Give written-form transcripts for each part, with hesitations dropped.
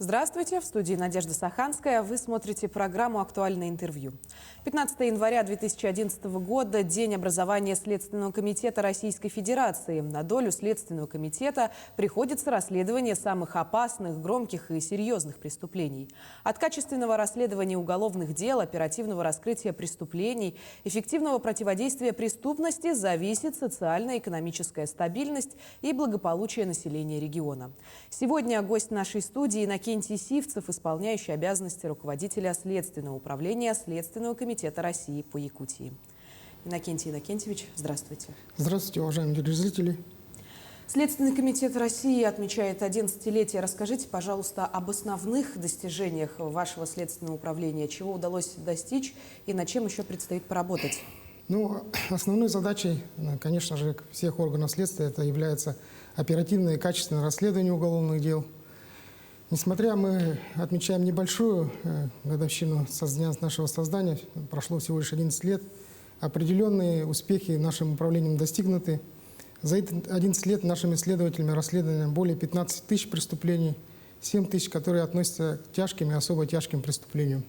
Здравствуйте, в студии Надежда Саханская. Вы смотрите программу «Актуальное интервью». 15 января 2011 года – День образования Следственного комитета Российской Федерации. На долю Следственного комитета приходится расследование самых опасных, громких и серьезных преступлений. От качественного расследования уголовных дел, оперативного раскрытия преступлений, эффективного противодействия преступности зависит социально-экономическая стабильность и благополучие населения региона. Сегодня гость нашей студии Иннокентий Сивцев, исполняющий обязанности руководителя Следственного управления Следственного комитета России по Якутии. Иннокентий Иннокентьевич, здравствуйте. Здравствуйте, уважаемые телезрители. Следственный комитет России отмечает 11-летие. Расскажите, пожалуйста, об основных достижениях вашего следственного управления, чего удалось достичь и над чем еще предстоит поработать. Основной задачей, конечно же, всех органов следствия это является оперативное и качественное расследование уголовных дел. Несмотря мы отмечаем небольшую годовщину со дня нашего создания, прошло всего лишь 11 лет, определенные успехи нашим управлением достигнуты. За эти 11 лет нашими следователями расследовано более 15 тысяч преступлений, 7 тысяч, которые относятся к тяжким и особо тяжким преступлениям.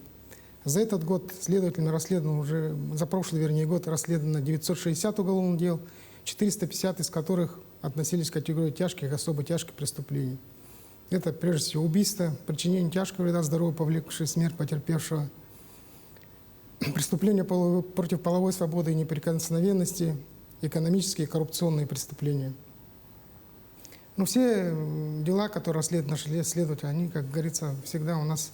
За этот год следователями расследовано уже, за прошлый, год расследовано 960 уголовных дел, 450 из которых относились к категории тяжких и особо тяжких преступлений. Это, прежде всего, убийство, причинение тяжкого вреда здоровью, повлекшее смерть потерпевшего, преступления против половой свободы и неприкосновенности, экономические и коррупционные преступления. Но все дела, которые расследуют наши следователи, они, как говорится, всегда у нас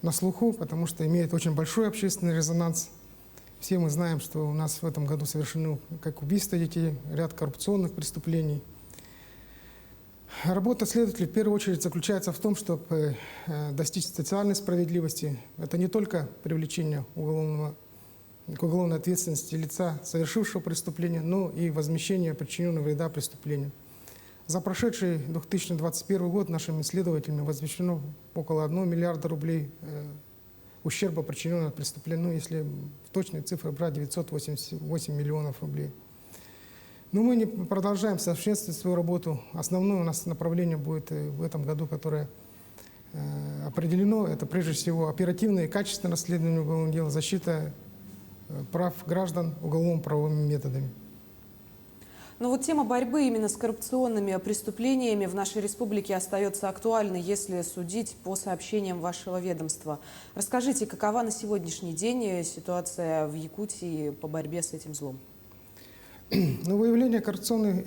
на слуху, потому что имеют очень большой общественный резонанс. Все мы знаем, что у нас в этом году совершены как убийство детей, ряд коррупционных преступлений. Работа следователей в первую очередь заключается в том, чтобы достичь социальной справедливости. Это не только привлечение к уголовной ответственности лица, совершившего преступление, но и возмещение причиненного вреда преступлению. За прошедший 2021 год нашими следователями возмещено около 1 миллиарда рублей ущерба, причиненного преступлению, если в точные цифры брать 988 миллионов рублей. Но мы не продолжаем совершенствовать свою работу. Основное у нас направление будет в этом году, которое определено, это прежде всего оперативное и качественное расследование уголовных дел, защита прав граждан уголовно-правовыми методами. Но вот тема борьбы именно с коррупционными преступлениями в нашей республике остается актуальной, если судить по сообщениям вашего ведомства. Расскажите, какова на сегодняшний день ситуация в Якутии по борьбе с этим злом? Выявление коррупционных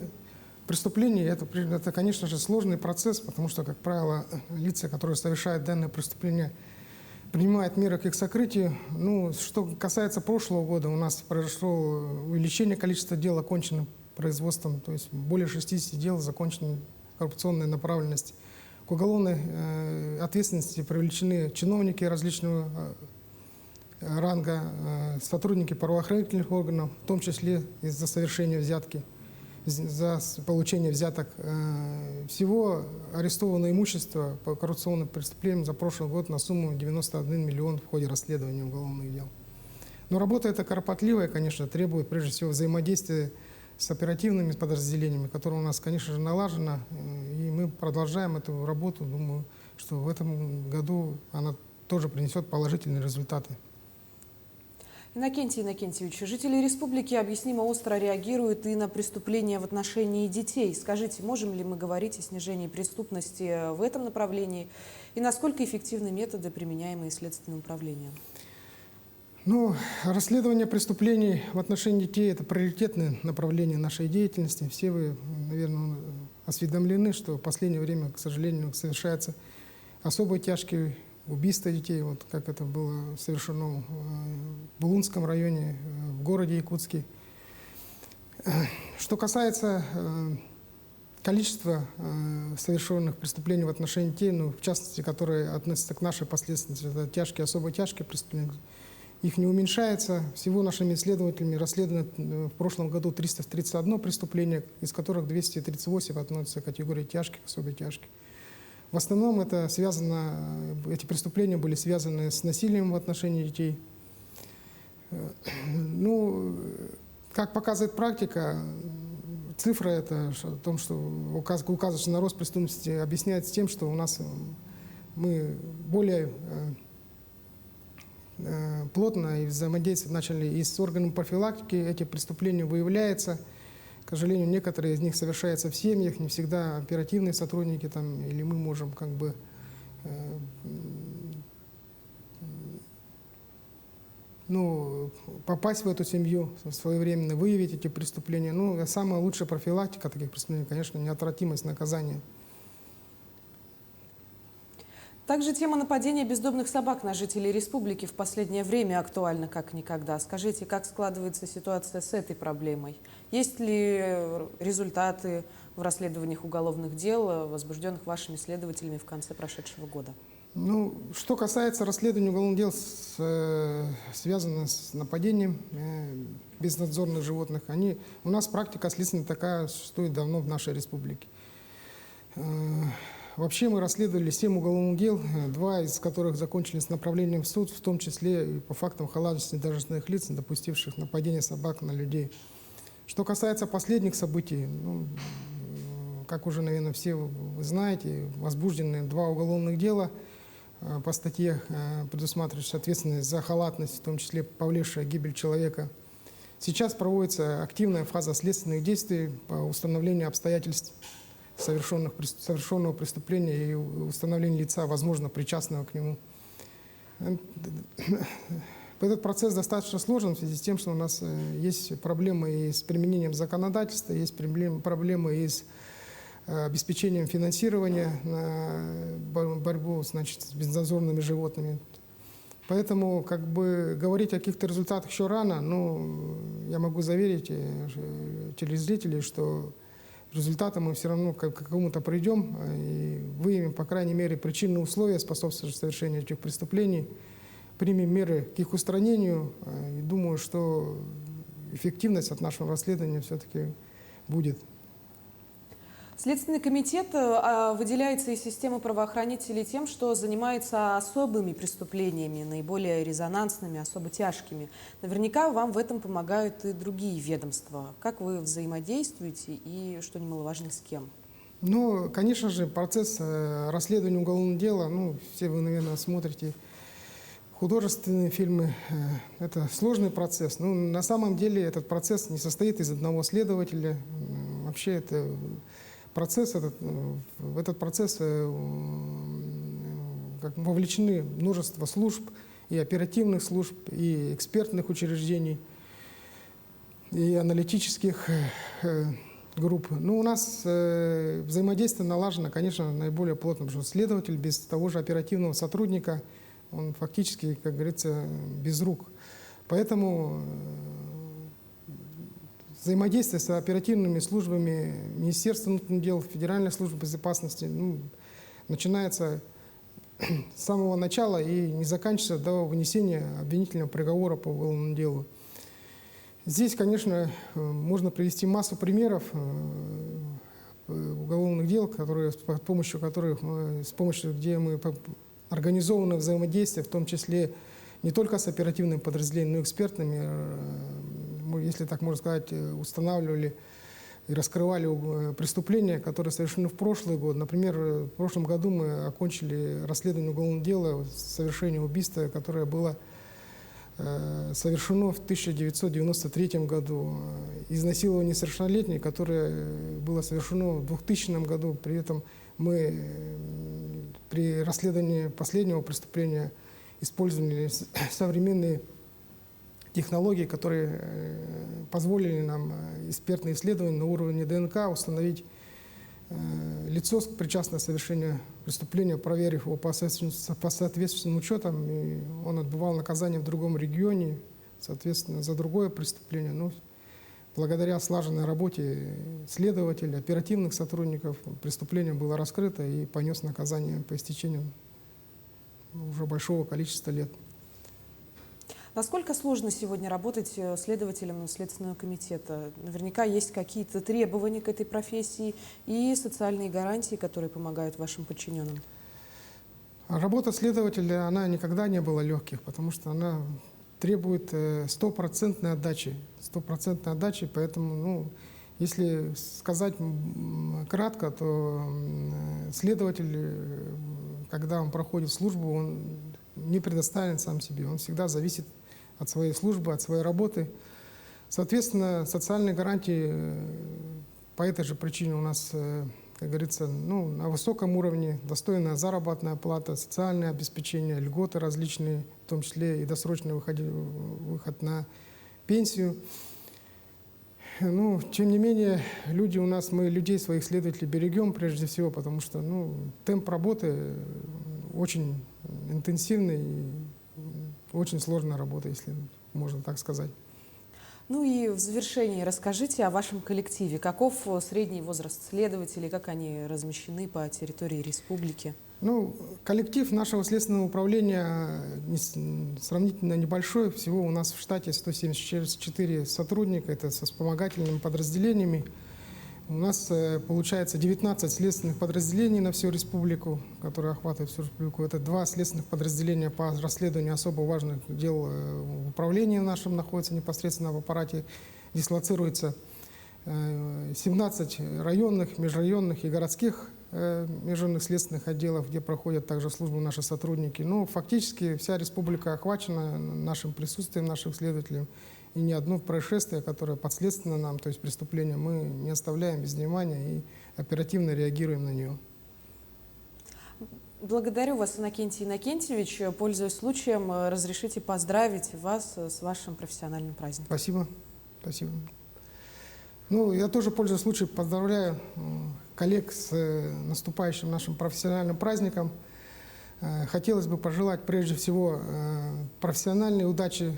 преступлений это, конечно же, сложный процесс, потому что, как правило, лица, которые совершают данное преступление, принимают меры к их сокрытию. Что касается прошлого года, у нас произошло увеличение количества дел, оконченных производством, то есть более 60 дел закончены коррупционной направленности. К уголовной ответственности привлечены чиновники различного ранга, сотрудники правоохранительных органов, в том числе из-за совершения взятки, за получение взяток. Всего арестовано имущество по коррупционным преступлениям за прошлый год на сумму 91 миллион в ходе расследования уголовных дел. Но работа эта кропотливая, конечно, требует прежде всего взаимодействия с оперативными подразделениями, которые у нас, конечно же, налажено, и мы продолжаем эту работу. Думаю, что в этом году она тоже принесет положительные результаты. Иннокентий Иннокентьевич, жители республики объяснимо остро реагируют и на преступления в отношении детей. Скажите, можем ли мы говорить о снижении преступности в этом направлении и насколько эффективны методы, применяемые Следственным управлением? Расследование преступлений в отношении детей – это приоритетное направление нашей деятельности. Все вы, наверное, осведомлены, что в последнее время, к сожалению, совершаются особо тяжкие убийства детей, вот как это было совершено в Булунском районе, в городе Якутске. Что касается количества совершенных преступлений в отношении детей, в частности, которые относятся к нашей последовательности, это тяжкие, особо тяжкие преступления, их не уменьшается. Всего нашими исследователями расследовано в прошлом году 331 преступление, из которых 238 относятся к категории тяжких, особо тяжких. В основном эти преступления были связаны с насилием в отношении детей. Как показывает практика, цифра это о том, что указывающий на рост преступности объясняется тем, что у нас мы более плотно и взаимодействовать начали и с органами профилактики. Эти преступления выявляются. К сожалению, некоторые из них совершаются в семьях, не всегда оперативные сотрудники там, или мы можем как бы попасть в эту семью своевременно, выявить эти преступления. Ну, самая лучшая профилактика таких преступлений, конечно, неотвратимость наказания. Также тема нападения бездомных собак на жителей республики в последнее время актуальна как никогда. Скажите, как складывается ситуация с этой проблемой? Есть ли результаты в расследованиях уголовных дел, возбужденных вашими следователями в конце прошедшего года? Ну, что касается расследования уголовных дел, связанных с нападением безнадзорных животных, у нас практика следственная такая существует давно в нашей республике. Вообще мы расследовали 7 уголовных дел, 2 из которых закончились направлением в суд, в том числе и по фактам халатности должностных лиц, допустивших нападение собак на людей. Что касается последних событий, как уже, наверное, все вы знаете, возбуждены 2 уголовных дела по статье, предусматривающей ответственность за халатность, в том числе повлекшая гибель человека. Сейчас проводится активная фаза следственных действий по установлению обстоятельств совершенного преступления и установления лица, возможно, причастного к нему. Этот процесс достаточно сложен в связи с тем, что у нас есть проблемы и с применением законодательства, есть проблемы и с обеспечением финансирования на борьбу, значит, с безнадзорными животными. Поэтому как бы говорить о каких-то результатах еще рано, но я могу заверить телезрителей, что результаты мы все равно к какому-то придем и выявим, по крайней мере, причинные условия, способствующие совершению этих преступлений, примем меры к их устранению. И думаю, что эффективность от нашего расследования все-таки будет. Следственный комитет выделяется из системы правоохранителей тем, что занимается особыми преступлениями, наиболее резонансными, особо тяжкими. Наверняка вам в этом помогают и другие ведомства. Как вы взаимодействуете и, что немаловажно, с кем? Ну, конечно же, процесс расследования уголовного дела, все вы, наверное, смотрите художественные фильмы, это сложный процесс. Но на самом деле этот процесс не состоит из одного следователя. Вообще это в этот процесс вовлечены множество служб, и оперативных служб, и экспертных учреждений, и аналитических групп. У нас взаимодействие налажено, конечно, наиболее плотно, потому что следователь без того же оперативного сотрудника, он фактически, как говорится, без рук. Поэтому взаимодействие с оперативными службами Министерства внутренних дел, Федеральной службы безопасности начинается с самого начала и не заканчивается до вынесения обвинительного приговора по уголовному делу. Здесь, конечно, можно привести массу примеров уголовных дел, где мы организовано взаимодействие, в том числе не только с оперативными подразделениями, но и экспертными. Мы, если так можно сказать, устанавливали и раскрывали преступления, которые совершены в прошлый год. Например, в прошлом году мы окончили расследование уголовного дела совершения убийства, которое было совершено в 1993 году. Изнасилование несовершеннолетней, которое было совершено в 2000 году. При этом мы при расследовании последнего преступления использовали современные технологии, которые позволили нам экспертные исследования на уровне ДНК установить лицо, причастное к совершению преступления, проверив его по соответствующим учетам. И он отбывал наказание в другом регионе, соответственно, за другое преступление. Но благодаря слаженной работе следователей, оперативных сотрудников, преступление было раскрыто и понес наказание по истечению уже большого количества лет. Насколько сложно сегодня работать следователем Следственного комитета? Наверняка есть какие-то требования к этой профессии и социальные гарантии, которые помогают вашим подчиненным. Работа следователя, она никогда не была легких, потому что она требует стопроцентной отдачи. Поэтому, если сказать кратко, то следователь когда он проходит службу, он не предоставлен сам себе, он всегда зависит от своей службы, от своей работы. Соответственно, социальные гарантии по этой же причине у нас, как говорится, на высоком уровне: достойная заработная плата, социальное обеспечение, льготы различные, в том числе и досрочный выход на пенсию. Тем не менее, мы людей, своих следователей берегем прежде всего, потому что темп работы очень интенсивный и очень сложная работа, если можно так сказать. Ну и в завершении расскажите о вашем коллективе. Каков средний возраст следователей, как они размещены по территории республики? Коллектив нашего следственного управления сравнительно небольшой. Всего у нас в штате 174 сотрудника, это со вспомогательными подразделениями. У нас получается 19 следственных подразделений на всю республику, которые охватывают всю республику. Это 2 следственных подразделения по расследованию особо важных дел в управлении нашем находятся непосредственно в аппарате, дислоцируется 17 районных, межрайонных и городских межрайонных следственных отделов, где проходят также службу наши сотрудники. Фактически вся республика охвачена нашим присутствием, наших следователей. И ни одно происшествие, которое подследственно нам, то есть преступление, мы не оставляем без внимания и оперативно реагируем на него. Благодарю вас, Иннокентий Иннокентьевич. Пользуясь случаем, разрешите поздравить вас с вашим профессиональным праздником. Спасибо. Спасибо. Я тоже, пользуясь случаем, поздравляю коллег с наступающим нашим профессиональным праздником. Хотелось бы пожелать прежде всего профессиональной удачи,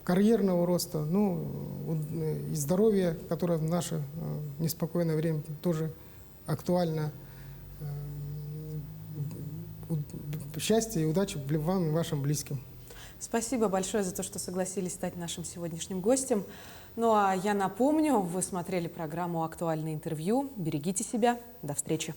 карьерного роста, и здоровья, которое в наше неспокойное время тоже актуально. Счастья и удачи вам и вашим близким. Спасибо большое за то, что согласились стать нашим сегодняшним гостем. А я напомню, вы смотрели программу «Актуальное интервью». Берегите себя. До встречи.